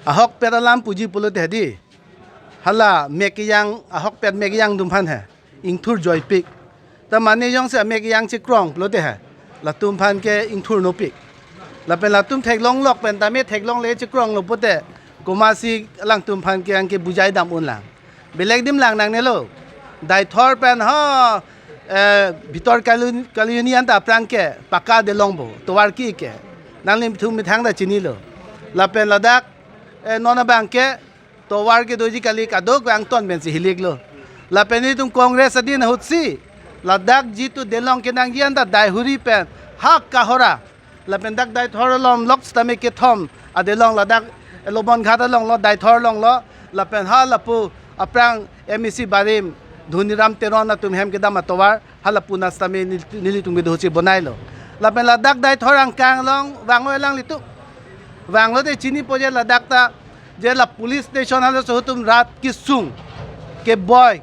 ahok pedalam puji pulut hedi hala mekiyang ahok ped mekiyang dumpan hai ingthur joypik ta mane yong se mekiyang chi krong pulut hai la tumpan ke ingthur no pik la pen la tum thek long lok pen ta me thek long le chi krong lo putte kumasi lang tumpan ke ang ke bujai dam un lang belek dim lang nang ne lo dai thor pen ha ভিতর কালিউনিয়ান তা প্রাংকে পাকা de longbo towar ki ke nanglim thum mi thang da chinilo lapen ladak nona bangke towar ke doji kali kadok bang ton ben si hiliklo lapen ni tum congress adin hutsi ladak jitu delong ke nang yan da dai huri pen hak kahora lapen dak dai thor lom lok stame ke thom adelong ladak lobon ghata long lo dai thor long lo lapen ha lapu aprang mec barim धुनीराम तेरोना तुम हेम के दाम तोवार हला पुना समे नीली तुम दोची बनाइलो लापेन लद्दाख दाइ थोरां Kong लोंग वांगो along लितु वांगो दे चिनी पोजे लद्दाख ता जे ला police station हला सो तुम रात की सुंग के बॉय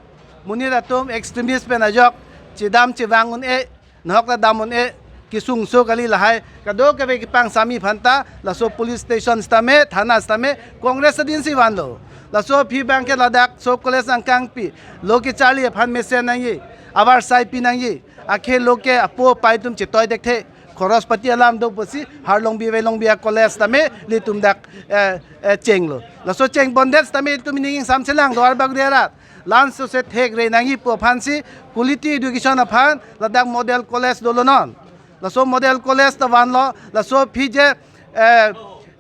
मुनीरा तुम एक्सट्रीमिस्ट पे नजक चिदाम चे वांगुन ए नहक दामुन ए की सुंग सो कली लहाय कदो के वे की पांग सामी फंता लसो पुलिस स्टेशन स्टमे थाना स्टमे कांग्रेस दिन सी वांदो लसो फी बैंक के लद्दाख सो कॉलेज अंकांग पी लोके चाली फन में से नहीं आवार साइ पी नहीं आखे लोके अपो पाइ तुम चितोय देखथे खरसपति अलाम दो बसी हार लोंग बी वे लोंग बी कॉलेज तमे ले तुम दक चेंग लो लसो चेंग बंदेज तमे तुम निंग सामसेलांग दोर बगरेरा लांस से थेक रे नहीं पो फांसी क्वालिटी एजुकेशन अफान लद्दाख मॉडल कॉलेज दोलोनन लसो मॉडल कॉलेज त वान लो लसो फी जे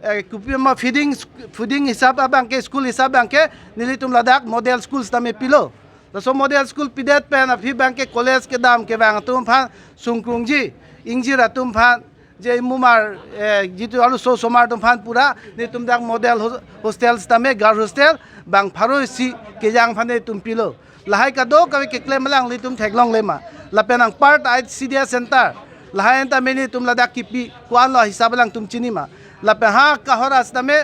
कुपिमा फीडिंग हिसाब abangke स्कूल हिसाब bangke nili tum ladak model schools tame pilo so model school pidet pen afi bangke college ke dam ke bang tum phan sungkrungji ingjira tum phan je mumar jitu alu so somar tum phan pura ni tum dak model hostels tame girl hostel bang pharo si ke jang phan tum pilo lahai ka do ka ke claim lang li tum theklong lema la penang part I cds center lahai ta meni tum ladak kipi kwan lo hisab lang tum chinima lape ha kahora stame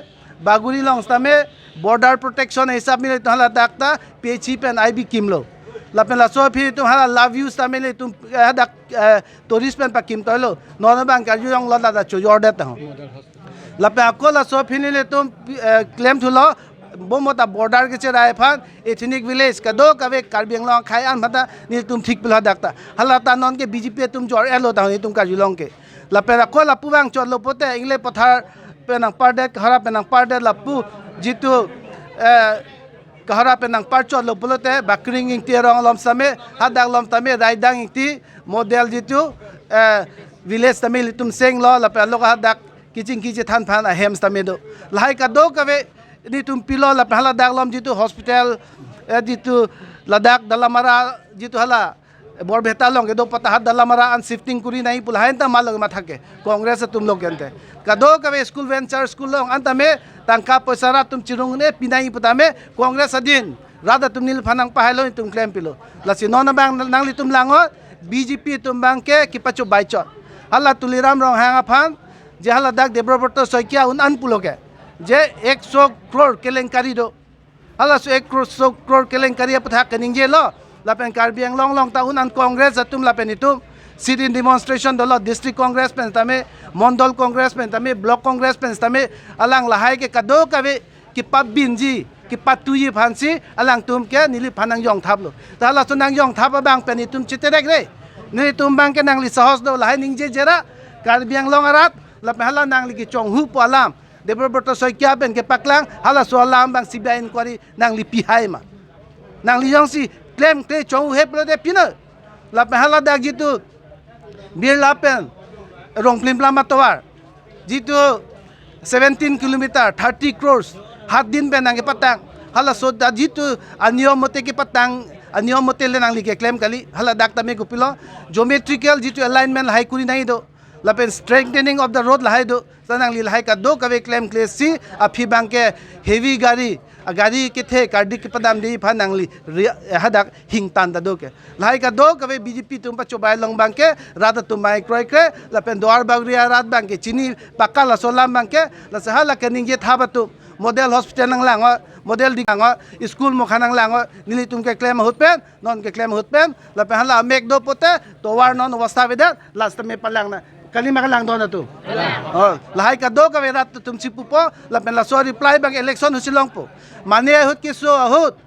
baguri long stame border protection hisab mile tohala dakta pechi pen ib kimlo lape la so phi tum hala love you stame le tum dak tourist pen pa kim toilo nona bang ka yong la da cho jordet ta lape akola so phi le tum claim thulo bomota border ke cherai phan ethnic village ka do ka ve karbiang long khai an bata ni tum thik pila dakta hala ta non ke bjp tum jor elo ta ni tum ka julong ke la pera ko la puwang chot lo pote ingle pathar penang parde khara penang parde la pu jitu kahara penang par chot lo polote bakring ing ti rong lom same hadak lom tame raidang ing ti model jitu village tame litum seng lo la pera lo hadak kiching kiche than phan a hem tame do lai ka do ka ve ni tum pilo la phala dak lom jitu hospital jitu ladak dalamara jitu hala bor beta long do pata hat dalamara an shifting kuri nahi pulhain ta malog matha ke congress tum log gente kado ka school venture school long anta me tangka paisara tum chirung ne pinai putame congress adin rada tum nil phanang pahalo tum claim pilo lasi nona bang nangli tum lango bjp tum bang ke kipacho baichot hala tuliram rong hanga phan je hala dak debroberto soikia un an puloke je 100 crore kelenkari do hala 100 crore kelenkari patha kening je lo lapen karbiang long long ta unan congress atum lapen itum sit in demonstration dolo district congress pen tame mondol congress pen tame block congress pen tame alang lahai ke kado kawe ki pabinji ki patuyi phansi alang tum ke nili phanang yong thaplo ta la sunang yong thap bang pen itum chiterek re ni tum bang ke nang li sahos do lahai ningje jera karbiang long arat lapen hala nang li ki chong hu palam debroberto soikia pen ke paklang hala so alam bang cbi inquiry nang li pihai ma nang li yong si claim ke chong hep lo de pina la pahala dak jitu bir lapen rong plim plama towar jitu 17 kilometer 30 crores hat din ben ang patang hala so da jitu aniyom mote ke patang aniyom mote le nang li ke claim kali hala dak tame ko pilo geometrical jitu alignment hai kuri nai do lapen strengthening of the road lahai do sanang li lahai ka do ka ve claim class si afi bang ke heavy gari ke the kardi ke padam di phanangli hadak hing tan da do ke lahai ka do ka ve bjp tum pa chobai long bang ke rada tum mai kroi kre lapen doar bagria rat bang ke chini pakala solam bang ke la sahala ke ning je thabatu model hospital nang lang model di ang school mo khanang lang nili tum ke claim hut pen non ke claim hut pen lapen hala mek do pote to war non wasta vedat last me palang na kali makalang doon na to. Oh, lahay ka do ka verat tum si pupo la pen la so reply bang election husilong po. Mane hut ki so hut.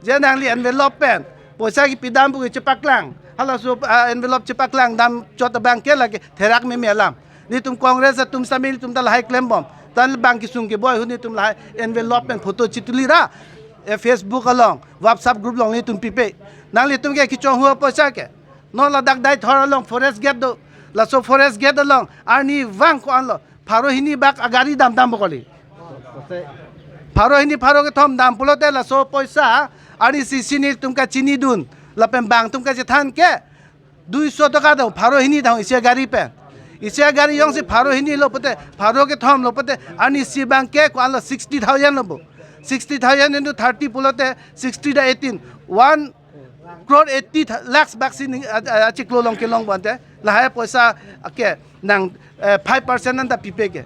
Janang li envelope pen. Poisa ki pidam bu cepak lang. Hala so envelope cepak lang dam chota bang ke lagi therak me melam. Ni tum congress tum samil tum dal hai claim bom. Tan bang ki sung ke boy hu ni tum la envelope pen photo chituli ra. Facebook along WhatsApp group long ni tum pipe. Nang li tum ke ki chong hu poisa ke. No la dak dai thor along forest gate do. La so forest gate along ani wang ko anlo pharo hini bak agari dam dam bokoli pharo hini pharo ke thom dam pulote la so poisa ani sisini tumka chini dun la pem bang tumka je than ke 200 taka do pharo hini dau isia gari pe isia gari yong se pharo hini lo pote pharo ke thom lo pote ani si bang ke ko anlo 60000 lobo 60000 into 30 pulote 60 da 18 1 crore 80 lakhs vaccine achi klo long ke long bante lahai poisa ke nang 5% nan da pipe ke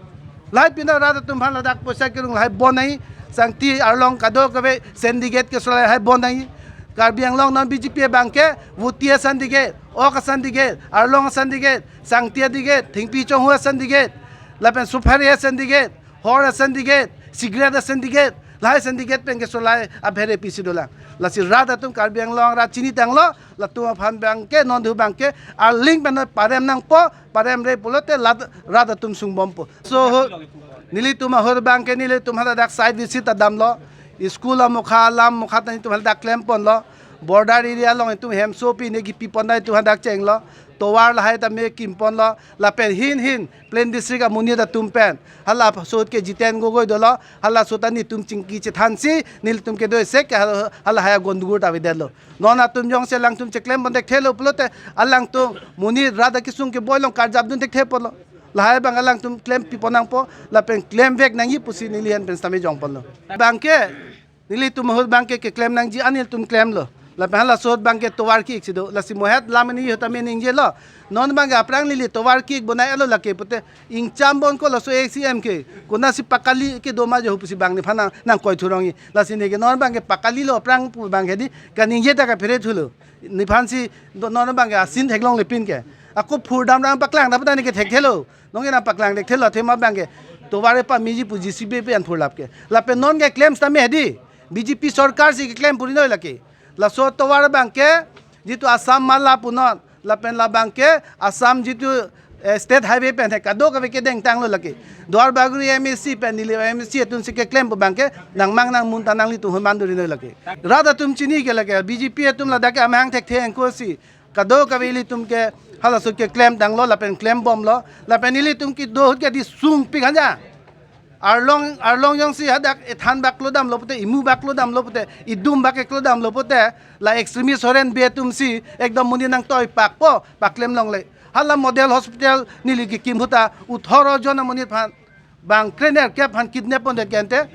lai pina ra tum bhan ladak poisa ke rung lai bonai sangti arlong kado ke syndicate ke solai hai bonai karbiang long non bjp bank ke vutia syndicate ok syndicate arlong syndicate sangtia syndicate thingpi chong hua syndicate lapen sufaria syndicate hor syndicate cigarette syndicate lai syndicate pen ke solai abhere pisi dola la si rada tum karbiang long ra chini tanglo la tu phan bang ke non du bang ke ar link pen parem nang po parem re pulote rada tum sung bom po so nili tum hor bang ke nili tum hada dak side visit dam lo school amukha lam mukha tani tum hada dak klem pon lo border area long tum hem so pi ne gi pi pon dai tum hada dak cheng lo towar la hai ta me kim pon lo la pen hin plain district amuni da tum pen hala so ke jiten go goi do lo hala so tani tum chingki che thansi nil tum ke do se ke hala haya gondugur ta videlo nona tum jong se lang tum che klem bon dek thelo pulote alang tum muni rada kisung ke boilong kar jab dun dek the polo lahai bang alang tum claim pi ponang po la pen claim vek nang yi pusi nilian pen stame jong polo bangke nili tum hol bangke ke claim nang ji anil tum claim lo la pen la sot bangke towar ki sido la si mohat lamani hota men inje lo non bang aprang lili towar ki bonai alo la ke pute ing chambon ko la so acm ke kona si pakali ke doma jo pusi bang ni phana nang koi thurongi la si ne ke non bang ke pakali lo aprang pu bang ke di kan inje ta ka phere thulo ni phansi non bang ke asin theklong le pin ke ako phurdam rang paklang da pata ni ke thek thelo nonge na paklang dek thelo thema bang ke toware pa miji pu gcb pe an phurlap ke la pe non ke claims ta me hedi bjp sarkar si ke claim puri no la ke la so towar bang ke jitu assam mala punon la pen la bang ke assam jitu state highway pen the kado ka ke deng tang lo la ke dwar baguri msc pen ni le msc tun si ke claim bang ke nang mang nang mun tanang li tu manduri no la ke rada tum chini ke la ke bjp tum la da ke amang thek the ko si kado ka li tum ke hala so ke claim dang lo la pen claim bom lo la pen li tum ki do ke di sung pi ganja arlong yang si hadak ethan baklo dam lopote imu baklo dam lopote idum bak eklo dam lopote la extremist horen be tum si ekdom muni nang toy pak po paklem long le hala model hospital nili ki kim huta 18 jon muni phan bang trainer ke phan kidnap on de kente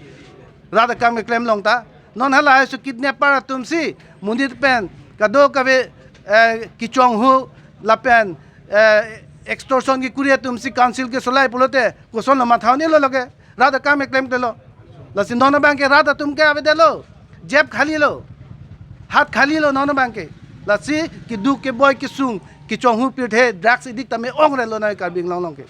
rada kam claim long ta non hala su kidnap para tum si muni pen kado ka ve ki chong hu la pen extortion ki kuria tum si council ke solai pulote ko son ma thauni lo lage rada kam claim delo la sin dono bank ke rada tum ke ave delo jeb khali lo हाथ खाली लो non bank के लसी कि दु के boy कि सुंग कि चोंगहु पिठे ड्रग्स इदिक तमे ओंग रे लो ना कार्बिंग लोंग के